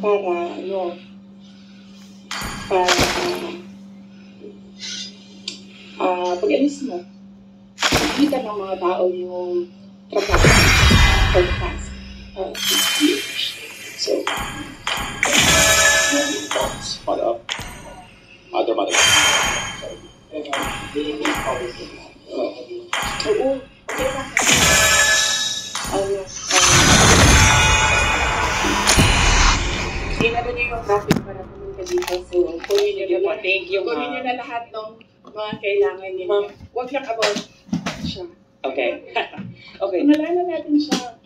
para, pag-alis mo, nakita ng mga tao yung trabaho for the past 6 years. So, thoughts, mother, mother. Oo, okay na. Sinado niyo yung traffic para pumunta dito. So, kunin niyo na lahat ng mga kailangan niyo. Huwag lang about siya. Okay. Okay. Pangalanan natin siya.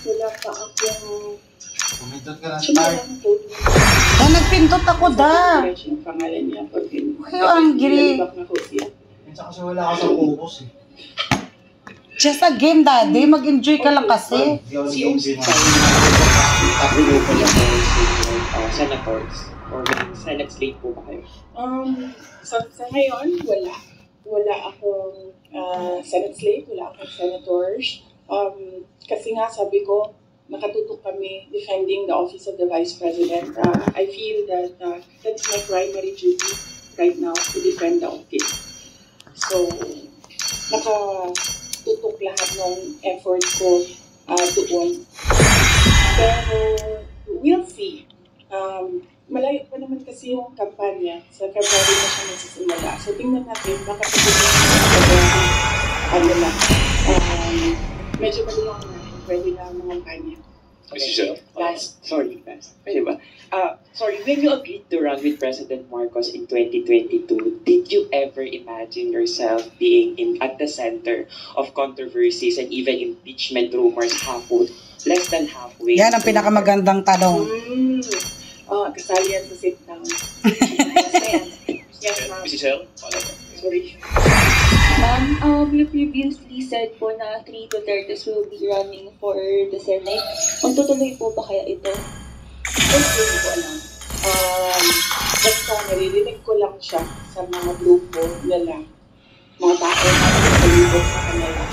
Wala pa ako. Pumitot ka na start. Nagpindot ako da. Yung pangalan niya. Ay, angry. Minsan kasi wala ka sa focus eh. Just a game, daddy. Mag-enjoy ka lang kasi. Si OC senators or Senate slate po ba kayo? Sa ngayon, wala. Wala akong Senate slate, wala akong senators. Kasi nga sabi ko, nakatutok kami defending the office of the Vice President. I feel that that is my primary duty right now to defend the office. So, nakatutok lahat ng effort ko doon. Pero, we'll see. Malayo pa naman kasi yung kampanya. Sa February na siya nagsisimula. So, tingnan natin, baka medyo malulang na. Pwede na mga kampanya. Sorry. Pwede ba? Sorry, when you agreed to run with President Marcos in 2022, did you ever imagine yourself being at the center of controversies and even impeachment rumors less than halfway? Yan ang pinakamagandang tanong. Kasali yan sa sit-down. Yes, ma'am. Mrs. L? Sorry. Ma'am, you previously said po na 3 Dutertes will be running for the Senate. Magtutuloy po ba kaya ito? Hindi ko alam. Basta naririnig ko lang siya sa mga grupo nila. Mga tao na nagsalibot sa kanila.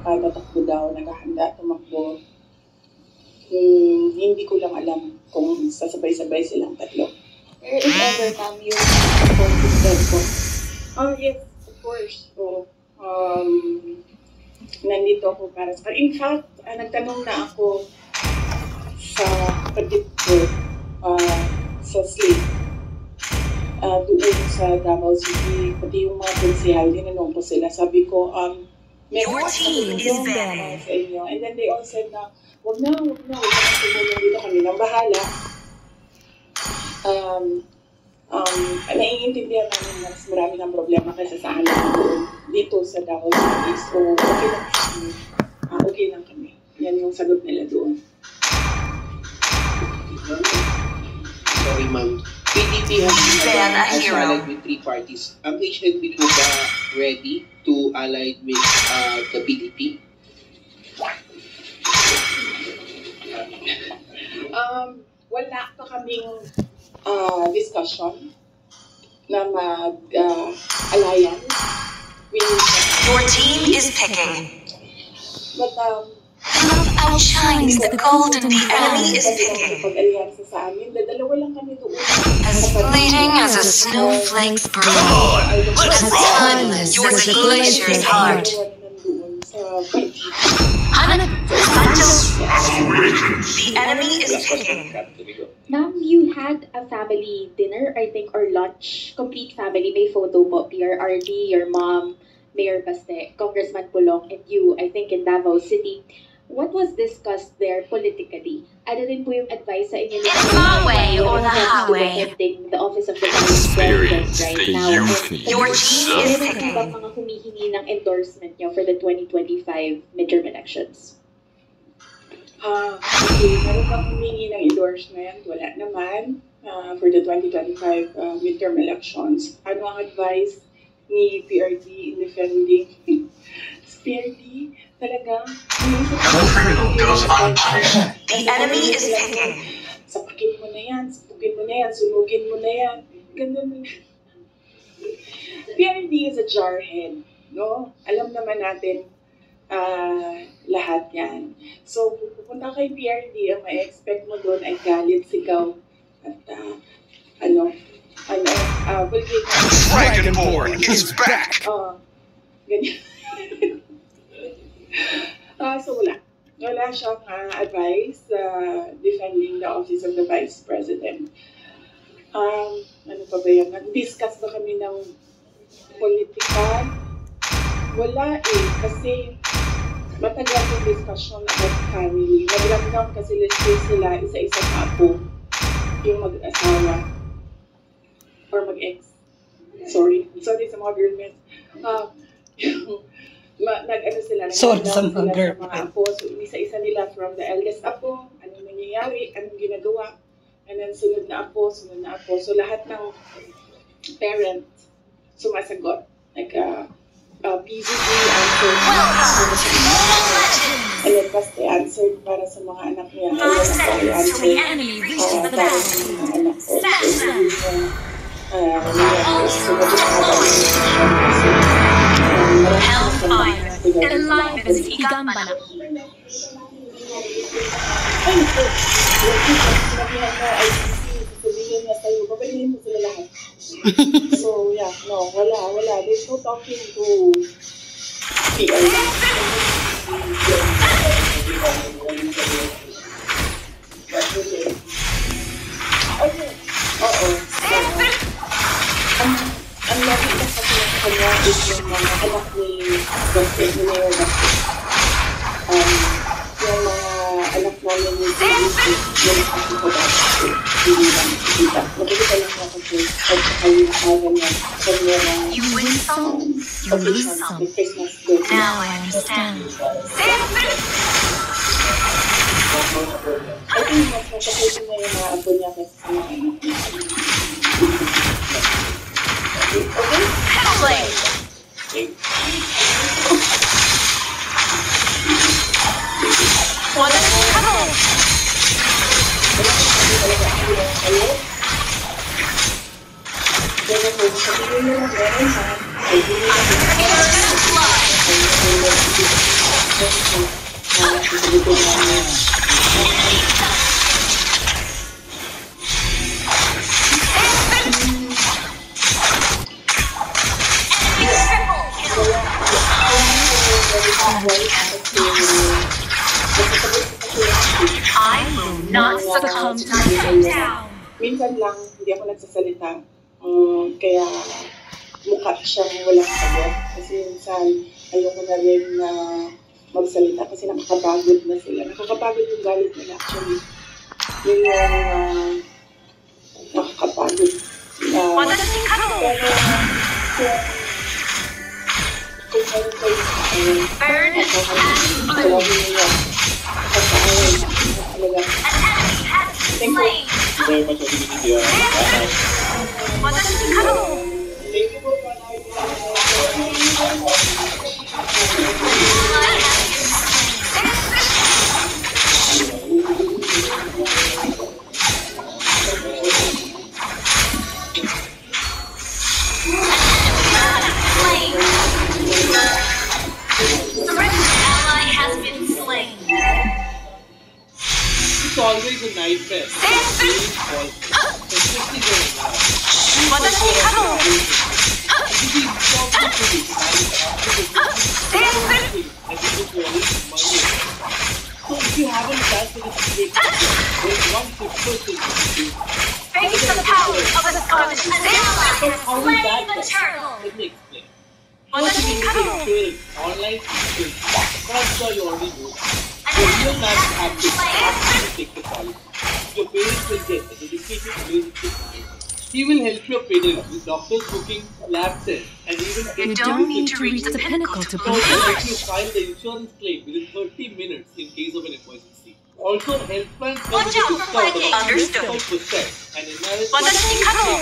Na, tatakbo daw, naghahanda, tumakbo. Hindi ko lang alam kung sasabay-sabay silang tatlo. Or if ever, ma'am, you support po? Yes, of course. So, nandito ako para sa... In fact, nagtanong na ako sa kapatid ko sa slate doon sa Davao City, pati yung mga konsehal, tinanong ko sila. Sabi ko, your team is banned. Sa inyo. And then they all said na, huwag na tumulong dito, kami nang bahala. Naiintindihan namin na mas marami ng problema kaysa sa amin dito sa Davao City. So, okay lang kami. Yan yung sagot nila doon. Sorry, ma'am. PDP has allied with 3 parties. Ang HNP po ba ready to ally with the PDP? Wala pa kaming discussion na mag-alliance with Your team is picking. but Love outshines the gold and the enemy is picking. pag-alliance sa amin, dalawa lang kami doon. As fleeting as a snowflake's breath. As timeless as a glacier's heart. The enemy is picking. Ma'am, you had a family dinner, I think, or lunch. Complete family. May photo po. PRRD, your mom, Mayor Baste, Congressman Pulong, and you, I think, in Davao City. What was discussed there politically? Ano rin po yung advice sa inyo? It's my way or the highway. The office of the Vice President right now. Your team is picking. Ano mga humihingi ng endorsement nyo for the 2025 midterm elections? Okay, meron bang humingi ng endorsement? Wala naman for the 2025 midterm elections. Ano ang advice ni PRD in defending PRD? Talaga? The enemy is picking. Sapakin mo na yan. Sunugin mo na yan, sunugin mo na yan. Ganun. PRD is a jarhead, no? Alam naman natin lahat yan. So, kung pupunta kay PRD, ang ma-expect mo doon ay galit, sigaw, at Dragonborn is back! Ganyan. So wala siyang advice defending the office of the Vice President. Ano pa ba yan? Nag-discuss ba kami ng political? Wala kasi matagal yung discussion about family. Naglamdam kasi sila isa-isa na apo, yung mag-asawa or mag-ex. Sorry sa mga girlmates. Nag-ano sila, Sorry sa mga mga girlfriend. apo. So, isa-isa nila from the eldest apo, anong nangyayari, anong ginagawa, and then sunod na apo. So, lahat ng parent sumasagot. Like, PVD answered and then Basti answered para sa mga anak niya. And then Basti answered para sa mga anak ko. Alive as Igambana. So, yeah, no, wala. There's no talking to PR. Ang lagi na kasi sa kanya is yung mga anak ni Dr. Mayor Basti. Yung mga anak namin ni yung ako ko dati. Hindi lang kita. Magkita lang ako kasi at saka yung asawa niya sa mga You win some, you lose some. Christmas Day. Now I understand. I think mas matapusin na yung mga apo niya kasi sa mga anak niya. Okay? Play. What a couple! I will not succumb to my down. Minsan lang, hindi ako nagsasalita. Kaya mukha siyang walang sagot. Kasi minsan, ayoko na rin na magsalita kasi nakakapagod na sila. Nakakapagod yung galit nila actually. Yun yung nakakapagod. Pero kung meron kayo sa akin, Burn and blue. Thank you. Very much opportunity. What a couple! Thank you po. It's always a nightmare. Especially going out. So if you haven't calculated it, there's one simple thing to do. Face the power of a Scottish How will that the work? turtle. Let me explain. First you need to experience online skills. I'm sure you already know. The real match practice after you take the college. Your parents will get a dedicated music teacher. He will help your parents with doctor's booking, lab tests, and even You don't need to reach the pinnacle to also believe let it. you file the insurance claim within 30 minutes in case of an emergency. Also, health plans come Watch with a out for discount flagging. of Understood. 25% and another What does it cover?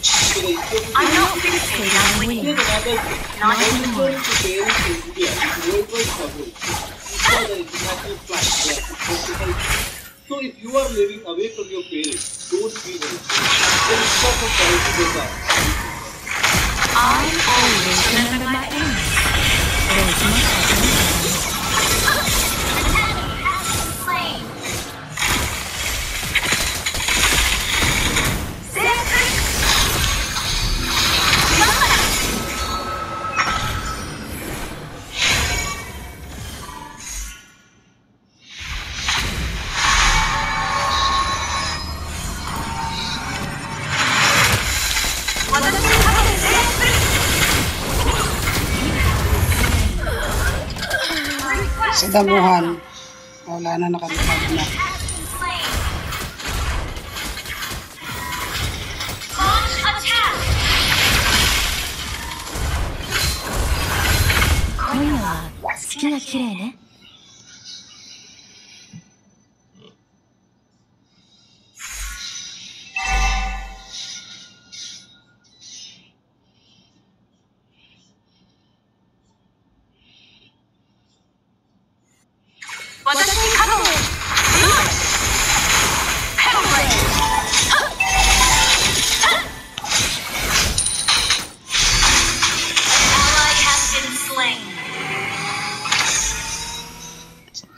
so the insurance I'm not fixated on Here's winning. another thing. Not When anymore. insurance to parents in India is worldwide coverage. Ensure that international flights are accessible. So if you are living away from your parents, don't feel anything. Then stop of policy goes out. I always remember my enemies. There is much I can do. Sa damuhan. Wala na nakalipad na. Launch attack! 今夜は好きな綺麗ね。私に勝とう。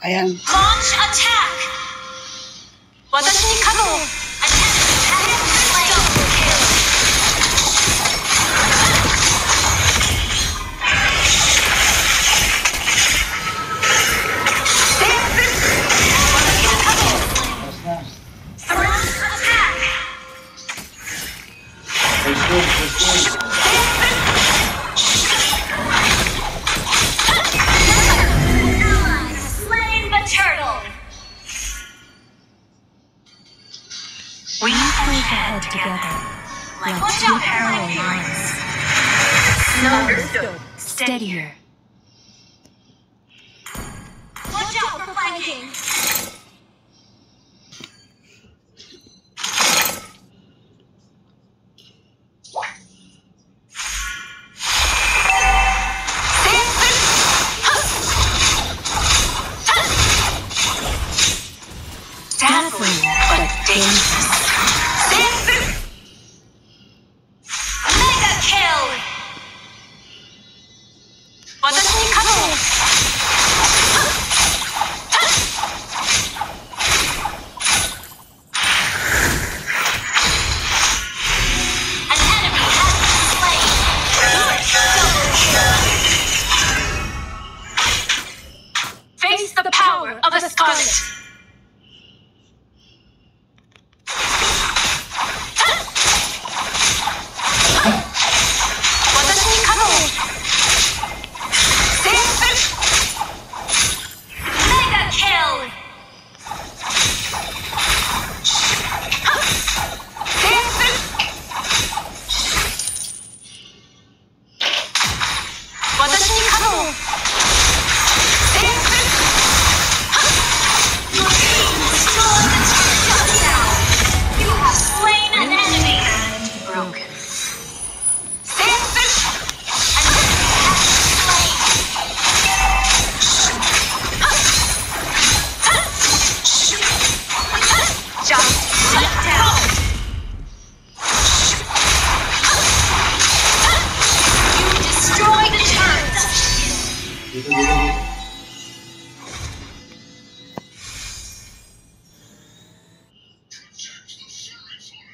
Ayan. Launch attack! 私に勝とう。We forge ahead together, like two parallel lines. Understood. Steadier. Watch out for flanking! Dazzling, but dangerous. Mega kill! 私に勝とう。An enemy has been slain. Double kill. Face the power of a Scarlet.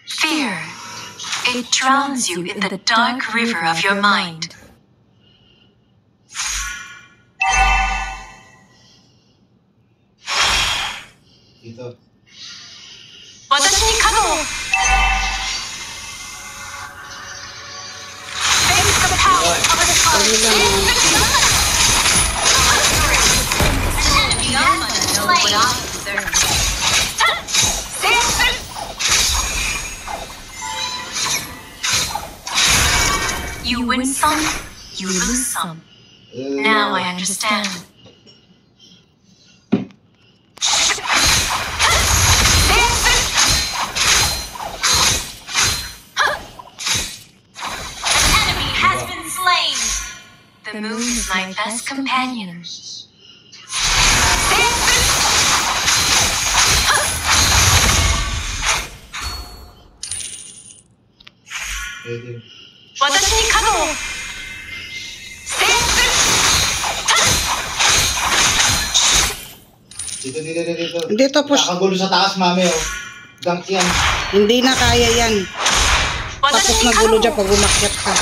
Fear. It drowns you in the dark river of your mind. Dito. 私に勝とう。Face the power of the Scarlet. Enemy armor knows what I deserve. You win some, you lose some. Now I understand. The moon is my best companion. Pwede. Dito. Dito, push. Nakagulo sa taas, mami, oh. Dunk yan. Hindi na kaya yan. Tapos nagulo dyan pag umakyat ka.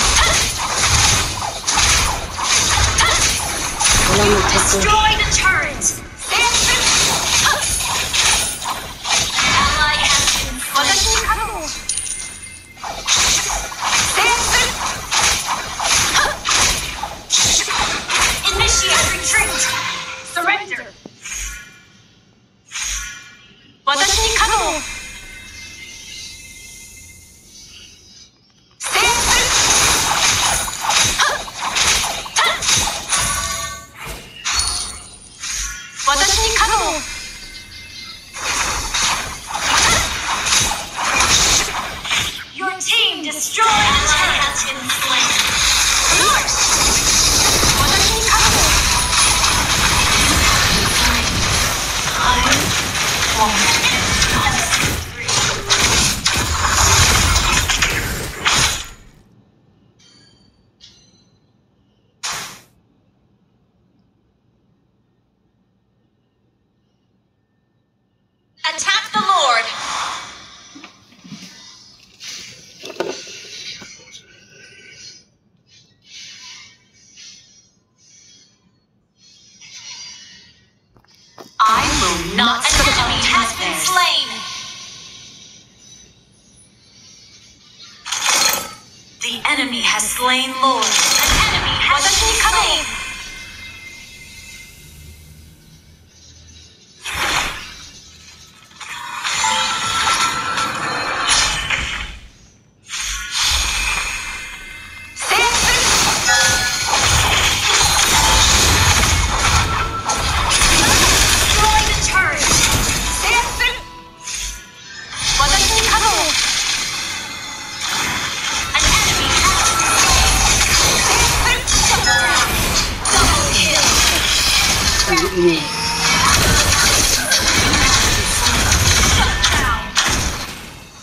Wala magpupo. Destroy the turret. Ally has been slain. Initiate retreat. Surrender. Your team destroyed the turret. Has been slain. Attack the Lord. I will not. An enemy has been slain. The enemy has slain Lord. An enemy has been slain.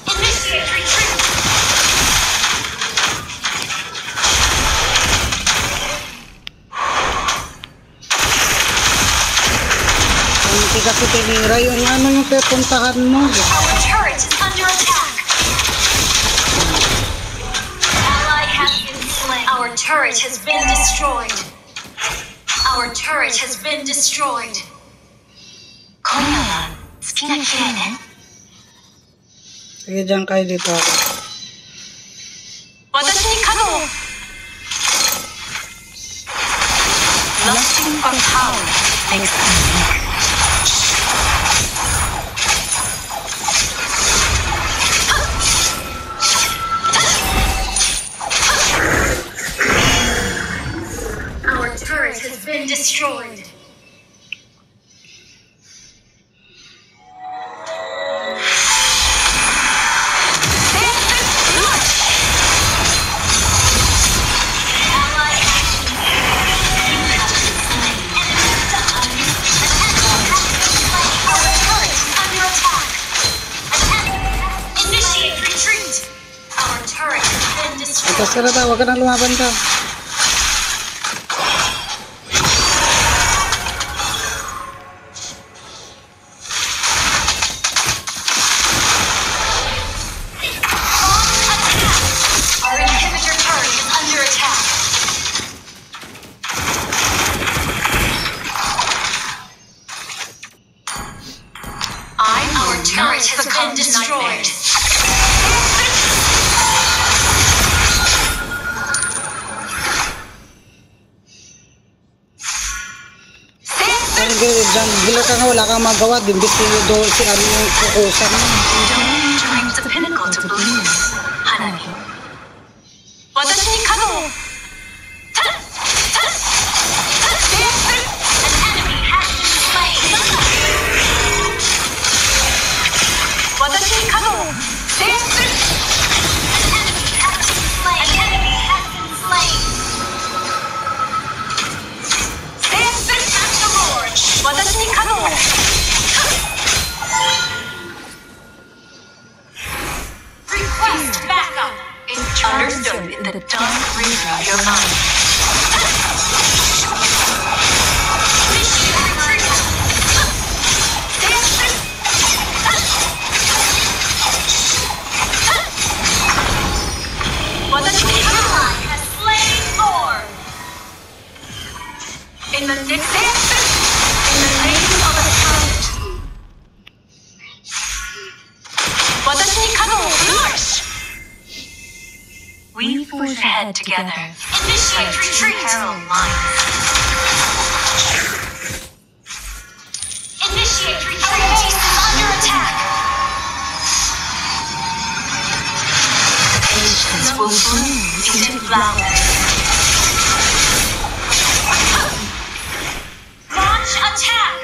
Initiate retreat. Hindi kasi tinira yung ano yung pupuntahan mo. Our turret is under attack. Ally has been slain. Our turret has been destroyed. Our turret has been destroyed. 今夜は好きな綺麗ね。 Sige, dyan kayo dito ako. 私に稼働。Lusting for power makes us weak. Our turret has been destroyed. Kasira daw, huwag ka nang lumaban daw. Our inhibitor turret is under attack. Our turret has been destroyed. Diyan, gila ka nga, wala kang magawa. Dimbis yung doon si ano yung kukusan mo. Don't bring the pinnacle to bloom, Hanami. Watashi ni kado! An enemy has been slain. Watashi ni kado! An enemy has been slain. An enemy has been slain. Attack the Lord. Watashi ni kado! Request backup. understood in the dark region of your mind. Has slain Thor. In the name of a talent. We forge ahead together. Initiate retreat. Peril lines. Initiate retreat. Our base is under attack. Patience will bloom into flowers. Launch attack.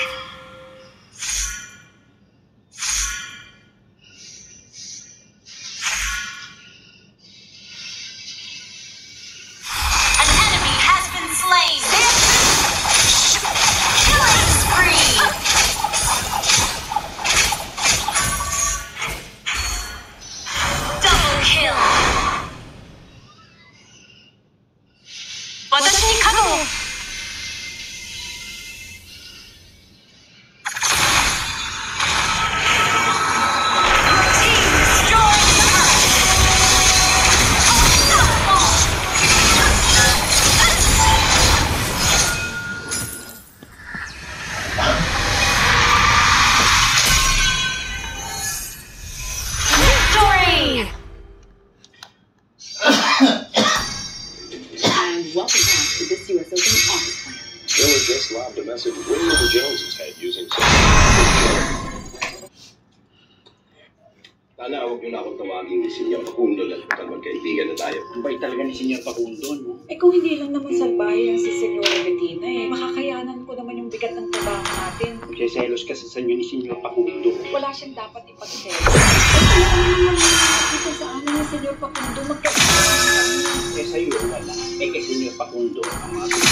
Sana huwag niyo na akong tawagin ni Senyor Facundo at magkaibigan na tayo. Ang bait talaga ni Senyor Facundo, no? Eh kung hindi lang naman salbahe yan si Senora Bettina makakayanan ko naman yung bigat ng trabaho natin. Magseselos kasi sa inyo ni Senyor Facundo. Wala siyang dapat ipagselos. Kaya naman nakakita sa amin ni Senyor Facundo magkakaroon kami. Eh sa'yo, wala. Eh kay Senyor Facundo, ang mga sa'yo,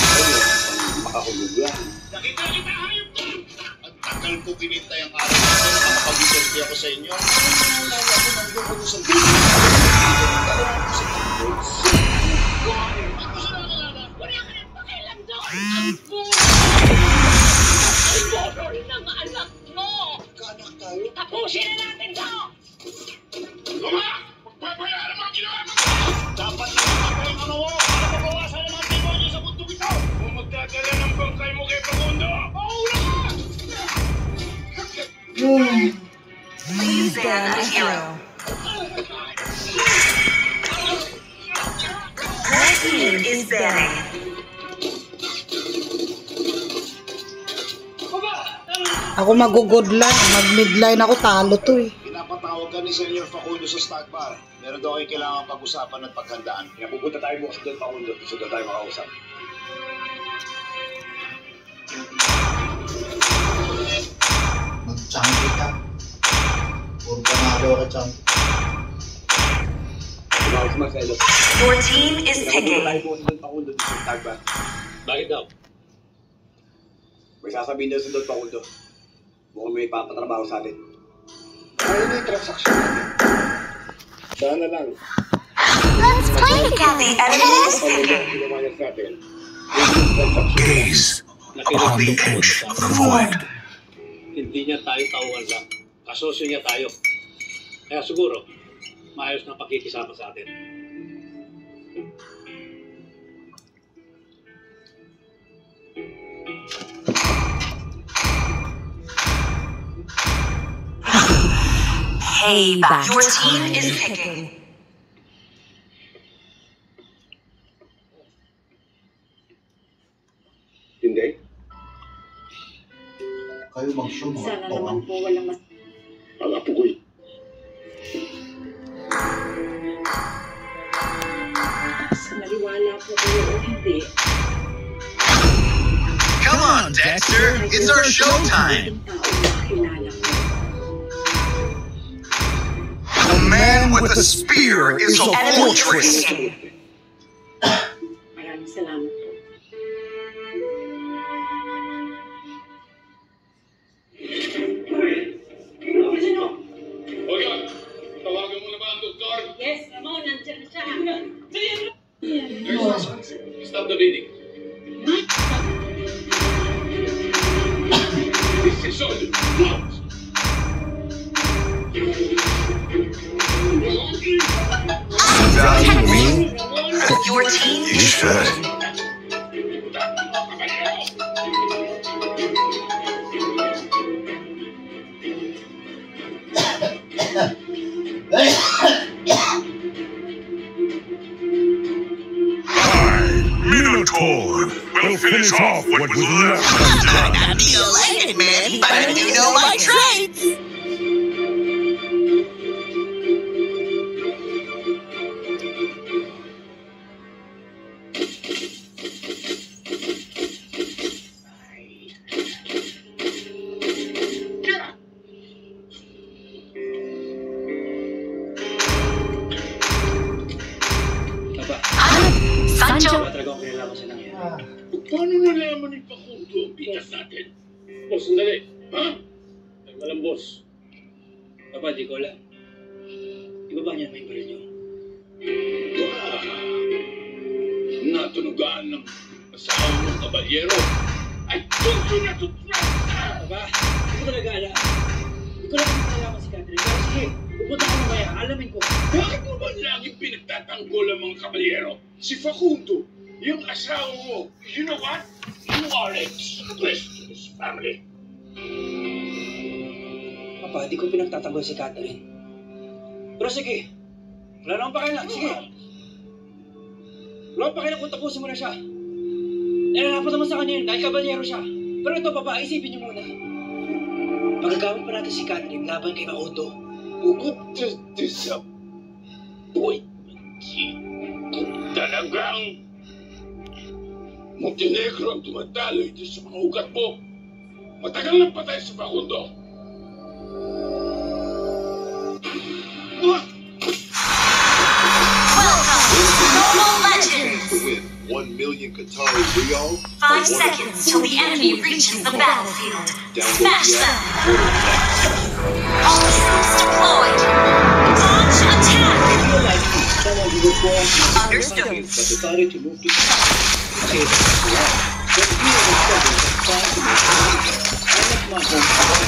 ang makahulugan. Nakita hayop ko! Ang tagal ko kinintay ang araw na ito, nakapag-isorti ako sa inyo. Tapusin na natin to! Luma! Magpapayaran mo ang ginawa mo! Dapat na magpapay ang ano mo para mabawasan ang mga demonyo sa bundok ito! Kung magdadala ng bangkay mo kay Facundo, maula ka! Please ban a hero. Red team is banning. Ako mag-good line, mag-midline ako, talo to eh. Pinapatawag ka ni Senyor Facundo sa stock bar. Meron daw kayo kailangan pag-usapan at paghandaan. Kaya pupunta tayo bukas doon, Facundo. Gusto doon tayo makausap. Mag-champi ka. Puro panalo ka, champi. Your team is picking. Tayo bukas doon, Facundo, sa stock bar. Bakit daw? May sasabihin daw sa doon, Facundo. Mukhang may papatrabaho sa atin. Ayaw na yung transaksyon natin. Sana lang. Let's play together. The enemy is picking. Gaze upon the edge of the void. Hindi niya tayo tauhan lang. Kasosyo niya tayo. Kaya siguro, maayos na pakikisama sa atin. Payback. Your team is picking. Hindi. Kayo mag-show mga Sana tongan. naman po walang mas... Ang apugoy. Sa naliwala po kayo o hindi. Come on, Dexter. It's our showtime. The man with the spear is a fortress. Maraming salamat po. Oga, tawagan mo na ba ang doktor? Yes, Stop the bleeding. This is all out. Value me? Your team You should. Minotaur will finish off what was left. I gotta be a legend, man, but I do know my traits. Paano nalaman ni Facundo ang bigas natin? Boss, sandali. Ha? Ay, malam, boss. Papa, di ko alam. Ibaba niyan may baril niyo. Natunugan ng asawa ng kabalyero. I told you not to trust her! Papa, hindi ko talaga alam. Hindi ko lang nalaman si Catherine. Pero sige, pupunta ko mamaya. Alamin ko. Bakit mo ba laging pinagtatanggol ang mga kabalyero? Si Facundo, yung asawa mo, you know what? You are a disgrace to this family. Papa, di ko pinagtatanggol si Catherine. Pero sige, wala namang pakialam. Sige. Wala akong pakialam kung tapusin mo na siya. Nalalapat naman sa kanya yun dahil kabalyero siya. Pero ito, Papa, isipin niyo muna. Magagamit pa natin si Catherine laban kay Facundo. Bukod sa disappointment, kung talagang Montenegro ang tumataloy dito sa mga ugat mo, matagal nang patay si Facundo. Welcome to Mobile Legends! To win 1 million Qatari Riyal. 5 seconds till the enemy reaches the battlefield. Smash them! All troops deployed! Launch attack! Understood. But decided to move to the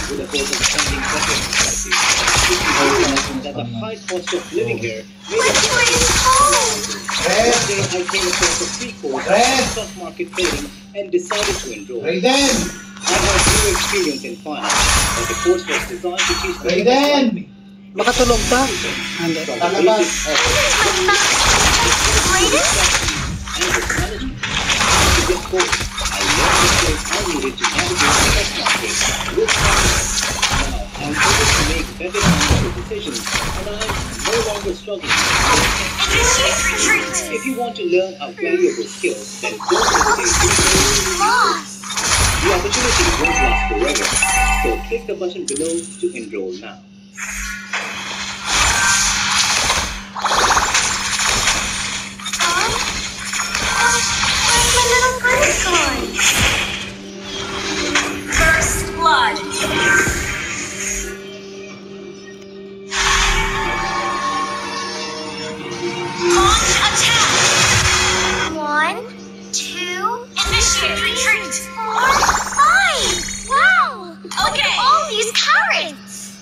with a hope of standing better that the high cost of living here made it one day I came across a free course on stock market trading and decided to enroll. I had zero experience in finance, but the course was designed to teach me Makatulog ka? Hindi. Talabas. I'm able to make better financial decisions, and I'm no longer struggling. If you want to learn a valuable skill, then don't hesitate to the opportunity won't last forever, so click the button below to enroll now. First blood. Launch attack. 1, 2. Initiate retreat. 4, 5. Wow. Look at all these carrots.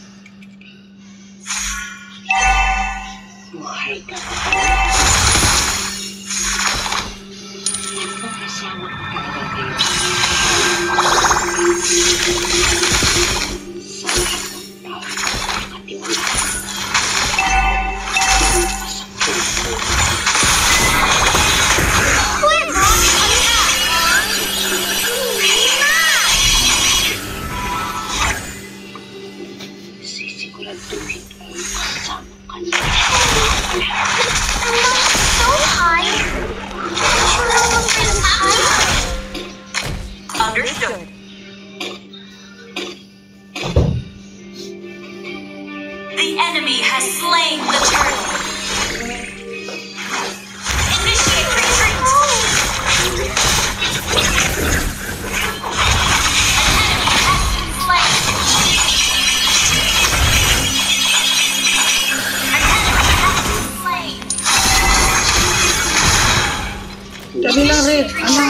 Dali lang, Red. Ano?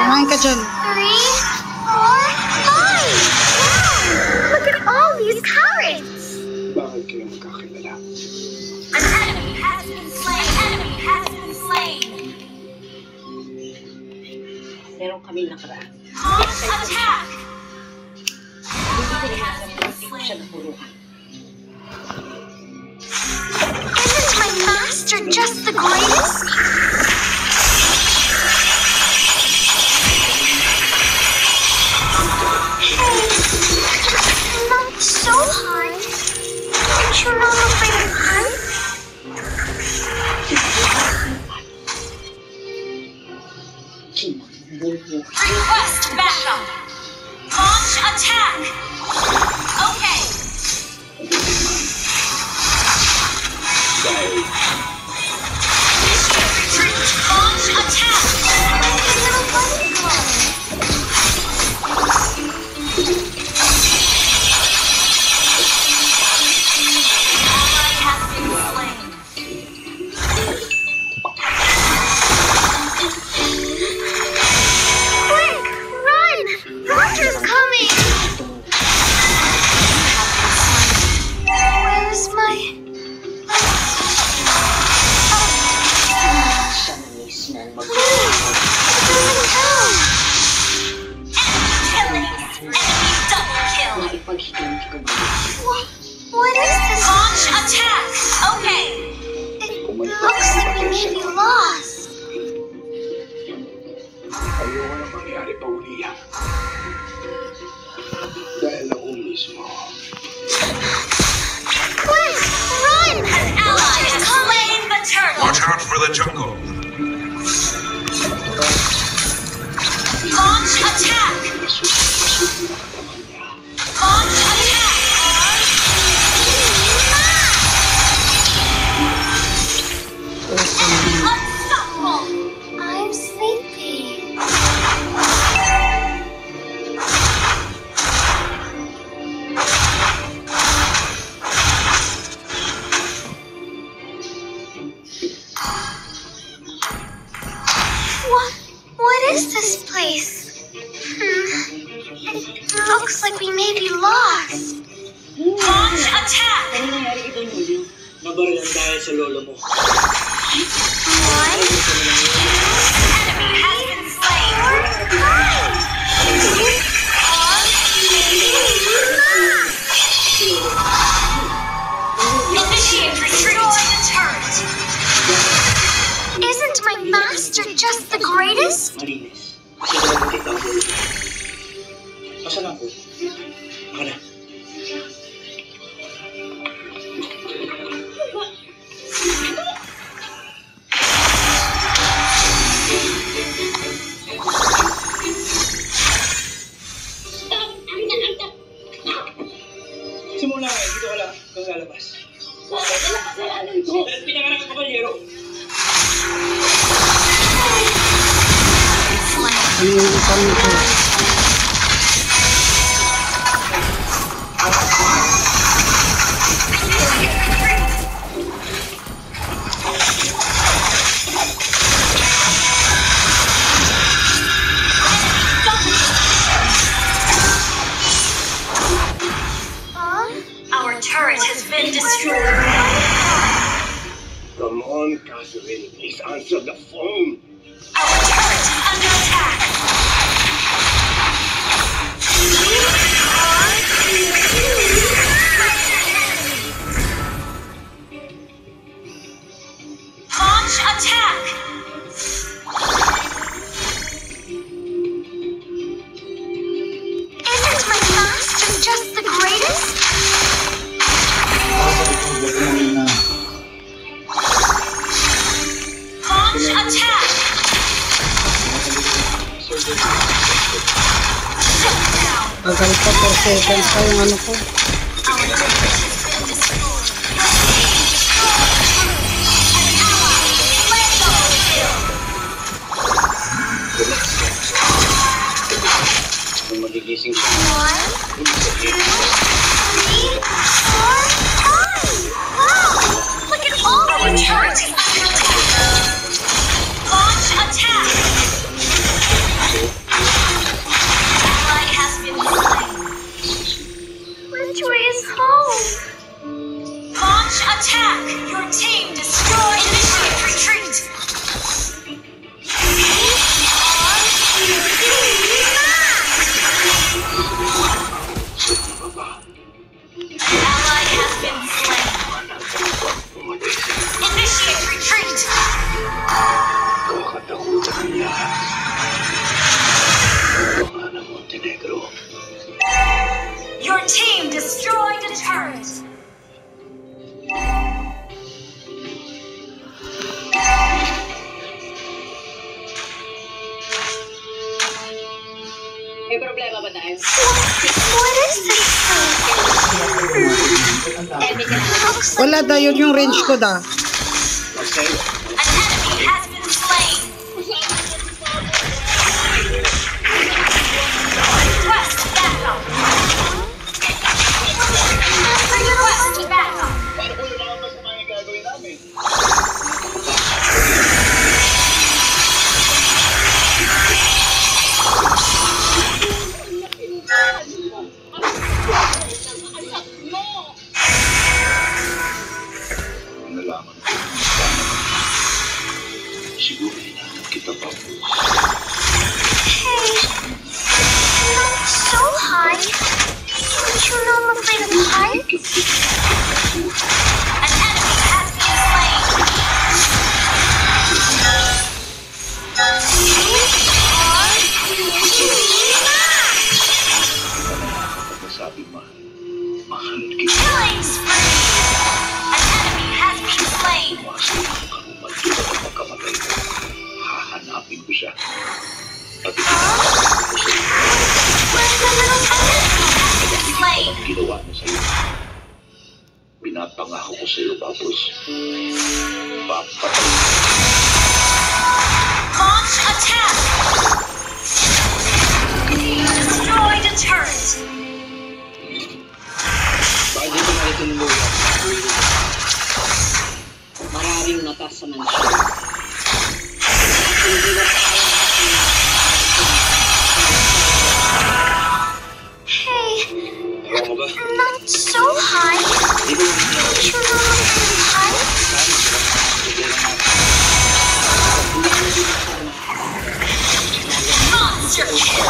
Kumain ka dyan. 3, 4, 5! Wow! Look at all these carrots! Bakit kayo magkakilala? An enemy has been slain! Enemy has been slain! Meron kami nakaraan. Launch attack! Hindi ko siya napuruhan. Isn't my master just the greatest? Hey, not so hard. Aren't you not afraid of heights? Request backup! Launch attack! Okay! Retreat! Launch attack! Little bunny clone! Ally has been slain. Quick! Run! Roger's coming! Where's my... Siya na mismo ang mag- Enemy double kill! Naipaghiganti ko ba? What is this? Launch attack! Okay! It looks like we may be lost. Ayoko na mangyari pa uli yan. Dahil ako mismo. Quick! Run! An ally has slain the turtle! Watch out for the jungle. Launch attack! Launch attack! Unstoppable! I'm sleepy. What is this place? It looks like we may be lost. Launch attack! Ano nangyari ito, Nuli? Nabarilan dahil sa lolo mo. What? Enemy has been slain. Initiate retreat. Destroy the turret. Isn't my master just the greatest? Malinis. Kasi naman kita ang lolo mo. Asan ako? Baka na. Simula ngayon, dito ka lang. Kung lalabas. Dahil pinanganak ang kabalyero. Ano yung kami ko? Our turret has been destroyed. Come on, Catherine. Please answer the phone. Our turret is under attack. Launch attack. Isn't my master just the greatest? Launch attack. Tagal pa 4 seconds pa yung ano ko. Our turret has been destroyed. An ally led double kill. Kung magigising siya. 1, 2, 3, 4, 5. Wow! Look at all the turrets under attack. Launch attack. ba tayo? What is this? Wala da, yun yung range ko da. An enemy has been slain. Request backup. Request backup. Paano kung naman mas naman yung gagawin namin? Nalaman ko. Siguro hinahanap kita pa. Hey, not so high. Don't you know I'm afraid of heights? An enemy has been slain. Sabi mahal. Mahal kita. Killing spree. An enemy has been slain. Masaya ka karumal kita kapag magkamatay ko. Hahanapin ko siya. At itinatapos ko sa iyo. Slain. Ang ginawa niya sa iyo. Pinapangako ko sa iyo tapos papatay. Launch attack. Destroyed a turret. Bakit dito na ito nuluya? Maraming mata sa mansyon. Hindi na kaya Hey, Ewan mo ba? not so high. Di ba yung Don't you know I'm afraid of heights? Monster kill.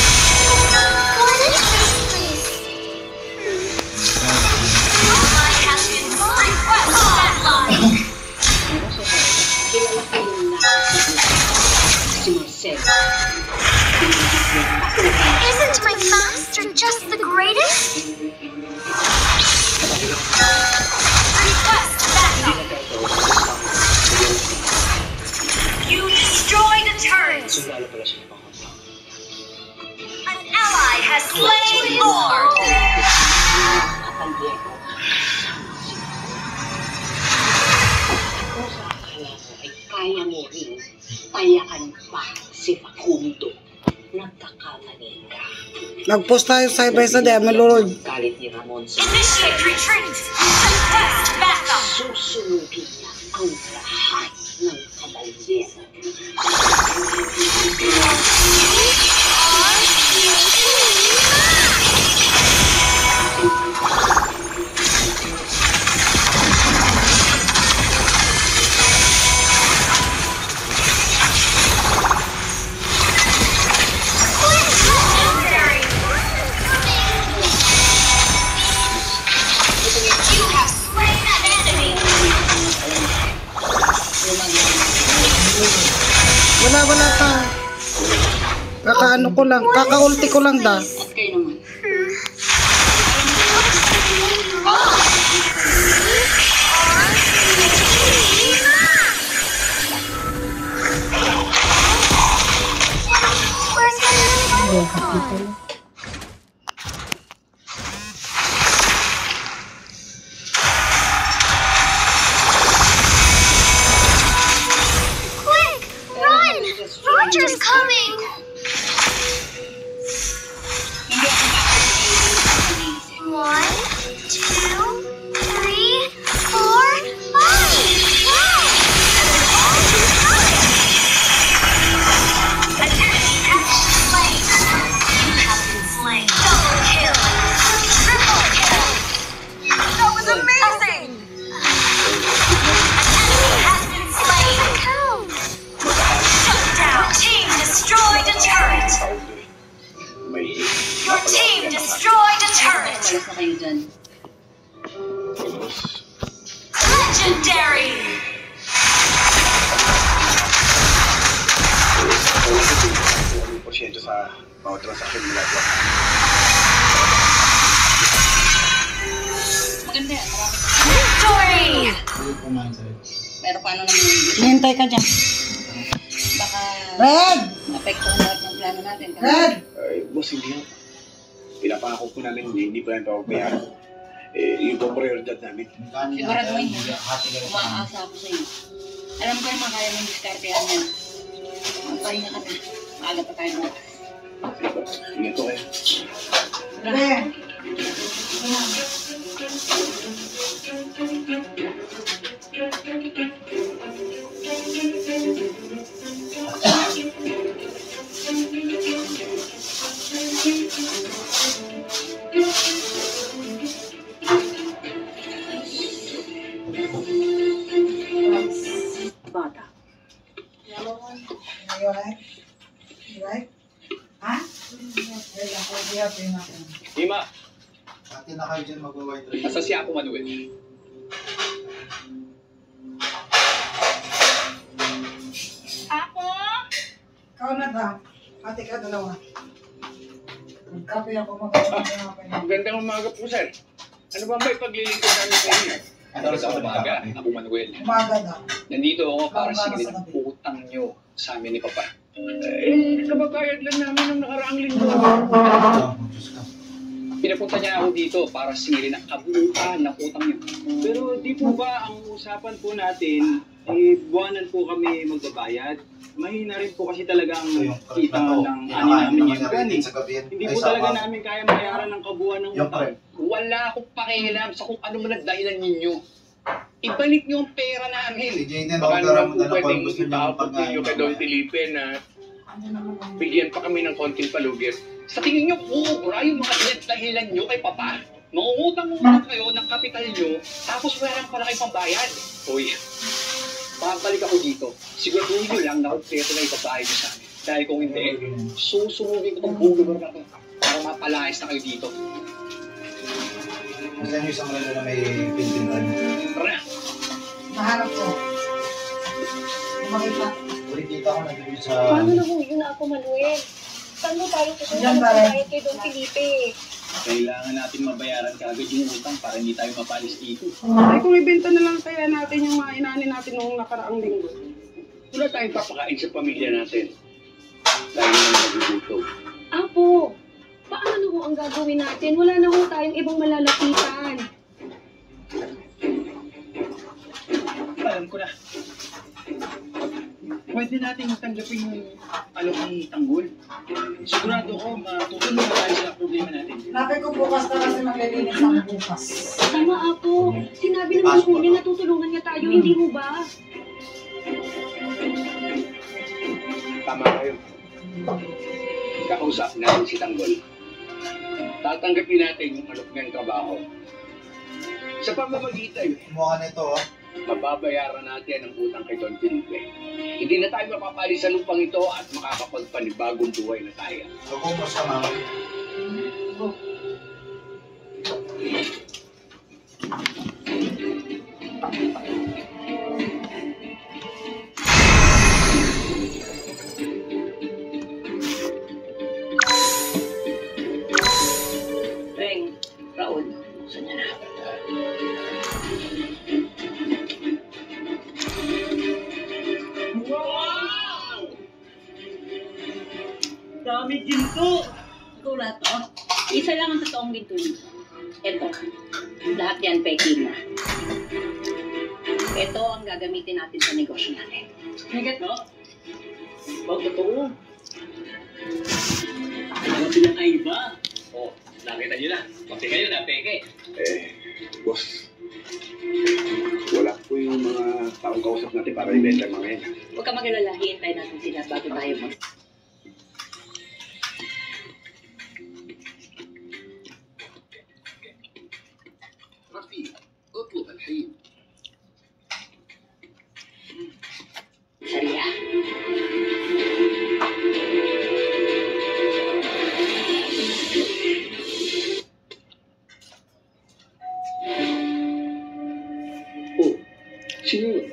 What is this place? Ally has been request backline. si Marcel. Isn't my master just the greatest? Request backup. You destroyed a turret. Sundalo pala siya ng An ally has slain Lord. Kung sa akala mo ay kaya mo rin tayaan pa si Facundo, nagkakamali ka. Nag-post tayo side by side, my lord. Galit ni Ramon sa Initiate retreat. Request backup. susunugin niya ang lahat ng kabaldero. You have slain an enemy. Wala ka. Kakaano ko lang, kaka-ulti ko lang da. At kayo naman. Where's my Quick! Run! Roger's coming! One, two, three, four, five! Wow! An enemy has been slain. You have been slain. Double kill. Triple kill. That was amazing! An enemy has been slain. Shut down. Team destroyed a turret. Your team destroyed a turret. Malas na kayo dyan. Legendary. Porsyento sa mga transaksyon nila. Maganda yan. Victory. Pero paano naman yung Hintay ka dyan. baka Red! apektuhan lahat ng plano natin. Red! Ay, boss, hindi yan. Pinapako po namin, hindi pa yan papabayaan. Yung po prioridad namin. Siguraduhin mo. Umaasa ako sa iyo. Alam ko naman kaya mong diskartehan yan. Magpahinga ka na. Maaga pa tayo bukas. Sige po, ingat po kayo. Red! Bata. Are you alright? You right? Ha? Wait, ako happy natin. Ima, Ate na kayo dyan mag-white rice. nasa siya ako Manuel. Ako? Ikaw na ta. Ate ka dalawa. Magkape ako magkape. Magandang umaga po, sir. Ano ba may paglilingkod namin sa inyo? Magandang umaga. Ako Manuel. Umaga na. Nandito ako para sigilin ang utang nyo sa amin ni Papa. Kababayad lang namin ng nakaraang linggo. Pinapunta niya ako dito para singilin ang kabuuan ng utang niyo. Pero di po ba ang usapan po natin, buwanan po kami magbabayad? Mahina rin po kasi talagang kita ng ani namin yung brand. Hindi po talaga namin kaya mayaran ng kabuuan ng utang. Wala akong pakialam sa kung ano man ang dahilan ninyo. Ibalik niyo ang pera namin. Baka naman po pwedeng itapag ninyo kay Don Felipe na bigyan pa kami ng konting palugis. Sa tingin niyo, uubra yung mga dahilan niyo kay Papa. Mangungutang-utang kayo ng kapital niyo, tapos wala lang pala kayo pambayad. Uy, babalik ako dito. Siguraduhin niyo lang na kompleto na ipabayad niyo sa amin. Dahil kung hindi, susunugin ko itong buong lugar na ito para mapalayas na kayo dito. Gusto niyo isang lalo na may pintintan. Tara! Nahanap ko. Makita. Ulit ko na dito sa... Paano na yun na ako, Manuel? Saan mo tayo Yan, susunod pare. na tayo kay Don Felipe? Kailangan natin mabayaran kaagad yung utang para hindi tayo mapalis dito. Ay, kung ibenta na lang kaya natin yung mga inani natin nung nakaraang linggo. Wala tayong papakain sa pamilya natin. Dahil naman nagugutom. Apo, paano ho ang gagawin natin? Wala na ho tayong ibang malalapitan. Alam ko na. Pwede natin tanggapin yung alokang tanggol. Sigurado ko matutunan na tayo sa problema natin. Napay ko bukas na kasi maglilinis ako bukas. Tama, Apo. Sinabi naman po niya natutulungan niya tayo, hindi mo ba? Tama kayo. Kakausap natin si Tanggol. Tatanggapin natin yung alok ng trabaho. Sa pamamagitan, Mukha nito, mababayaran natin ang utang kay Don Felipe. Hindi na tayo mapapali sa lupang ito at makakapagpanibagong buhay na tayo. So, kumusta mama? Reng, Raul, buksan niya na. Wow! Dami ginto! Ikaw lahat to. Isa lang ang totoong ginto nito. Ito. Lahat yan peking na. Ito ang gagamitin natin sa negosyo natin. Nagat mo? Pag totoo. Ano silang ay iba? Oh, nakita niyo na. Pati kayo na, peke. Boss, wala po yung mga taong kausap natin para ibenta mga yan. Huwag ka mag-alala. Hihintay natin sila bago tayo mag... رفيق اطلب الحين. Sariya. Oh, sino yun?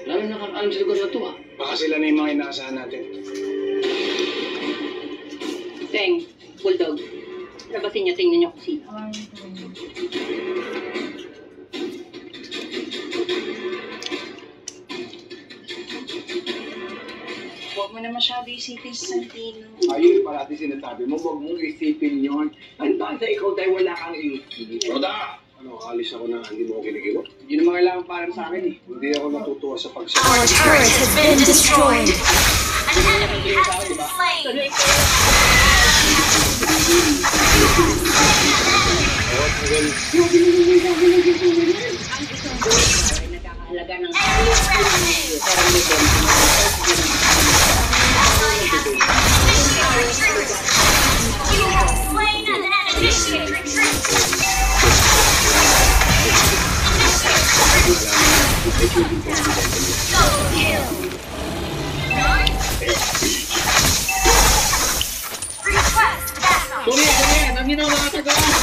Lalo nakakaalam sa lugar na to Baka sila na yung mga inaasahan natin. Teng, Bulldog. Labasin niyo, tingnan niyo kung sino. Huwag mo mo na masyado isipin sa Santino. Ayun, parati sinasabi mo, huwag mong isipin yun. Ano ba sa ikaw dahil wala kang isipin? Roda! Ano, alis ako na hindi mo ako kinikibo? Hindi naman kailangan parang sa akin eh. Hindi ako natutuwa sa pagsasabi. Our turret has been destroyed. An enemy has been slain. Nagkakahalaga ng You have slain an enemy. Initiate retreat. Double kill. Request backup. Initiate retreat.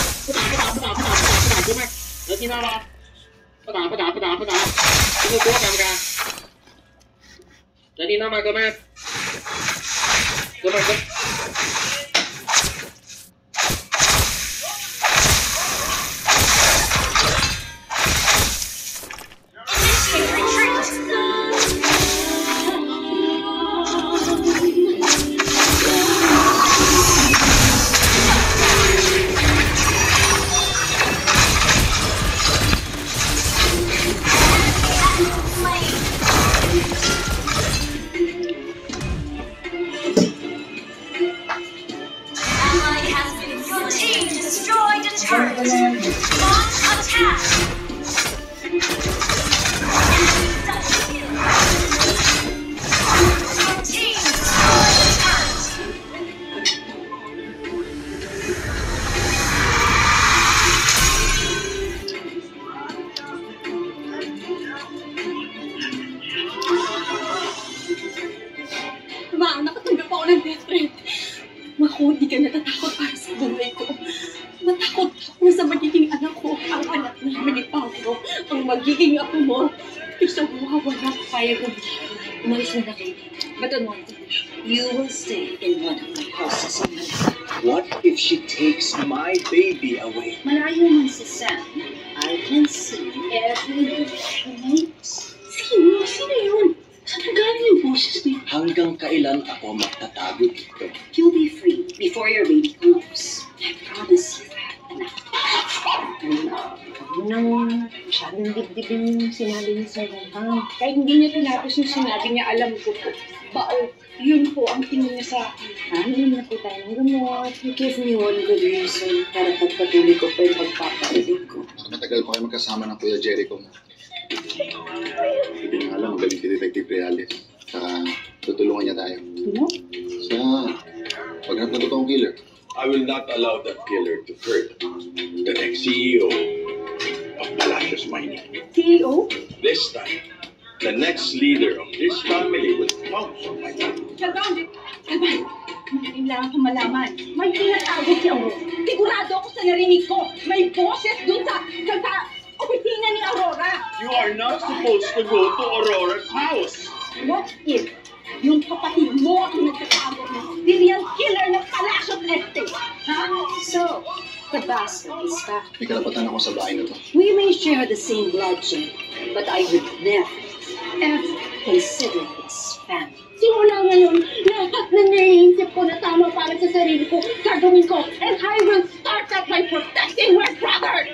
Ally has been your team destroyed a turret. Launch attack. Your team destroyed a turret. Ma, nakatanggap ako ng death threat. Maku, di ka natatakot para sa buhay ko. Matakot ako sa magiging anak ko, ang anak namin ni Pablo, ang magiging ako mo. Isang mawawala kaya ko. Umalis na kayo. But don't worry, you will stay in one of my houses in Manila. What if she takes my baby away? Malayo man si Sam, I can see every move she makes. Sino? Sino yun? Saan nagaling yung boses niya? Hanggang kailan ako magtatago dito? You'll be free before your baby comes. I promise you that, anak. Huwag mo nang masyadong dibdibin yung sinabi niya sa Rompang. Kahit hindi niya tinapos yung sinabi niya, alam ko po. Bao, yun po ang tingin niya sa akin. Ano na po tayo ng gamot. You give me one good reason para pagpatuloy ko pa yung pagpapailig ko. Matagal pa kayo magkasama ng Kuya Jericho mo. Hindi nga alam, magaling si Detective Reales. Saka tutulungan niya tayo. Ano? Sa paghanap na totoong killer. I will not allow that killer to hurt the next CEO of Palacios Mining. CEO? This time, the next leader of this family will pounce on my back. Kagawin! Kagawin! Kailangan ko malaman. May tinatago si Aurora. Sigurado ako sa narinig ko. May boses dun sa opisina ni Aurora. You are not supposed to go to Aurora's house. What if yung kapatid mo ang nagtatago ng serial killer ng Palacios Estate? Ha? So, the bastard is back. May karapatan ako sa bahay na to. We may share the same bloodshed, but I would never, ever consider this family. Simula ngayon, lahat na naiisip ko na tama para sa sarili ko, gagawin ko, and I will start that by protecting my brother!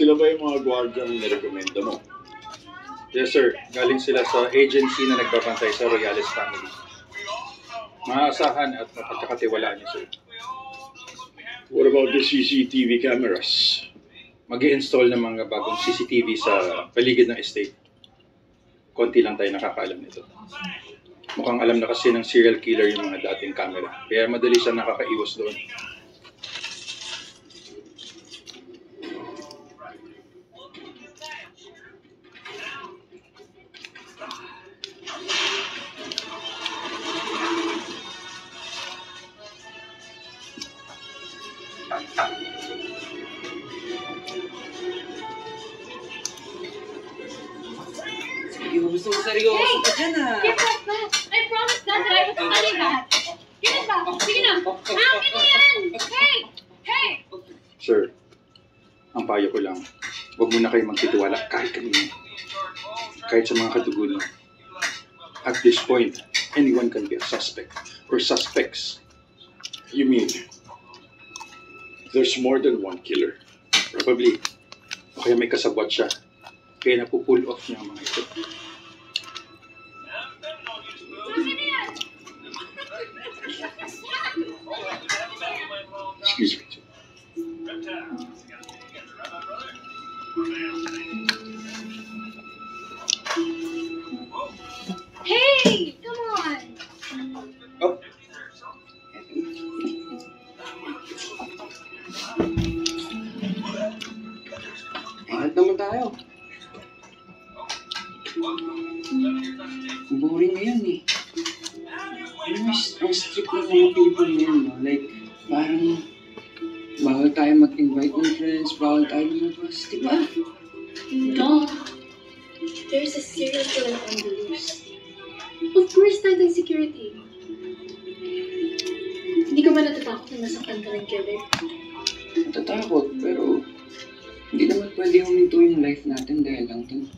Sila ba yung mga gwardiya na nirekomenda mo? Yes sir, galing sila sa agency na nagbabantay sa Royales family. Maaasahan at mapagkakatiwalaan niyo sir. What about the CCTV cameras? Mag-i-install ng mga bagong CCTV sa paligid ng estate. Konti lang tayo nakakaalam nito. Mukhang alam na kasi ng serial killer yung mga dating camera. Kaya madali siya nakakaiwas doon. Seryoso ka dyan ah. Give that back! I promised God that I would study that! Give it back! Sige na! Akin na yan! Hey! Hey! Sir, ang payo ko lang, Huwag mo na kayo magtitiwala kahit kanino. Kahit sa mga katugunan. At this point, anyone can be a suspect or suspects. You mean, there's more than one killer? Probably. O kaya may kasabwat siya. Kaya napupull off niya ang mga ito. Excuse me. Hey! Come on! Oh. Bakit naman tayo? Boring ngayon eh. Ang strict ng mga people ngayon, no? Like, parang bawal tayo mag-invite ng friends, bawal tayo lumabas, di ba? No. There's a serial killer on the loose. Of course, tayong security. Hindi ka ba natatakot na nasaktan ka ng killer? Natatakot, pero hindi naman pwede huminto yung life natin dahil lang dun.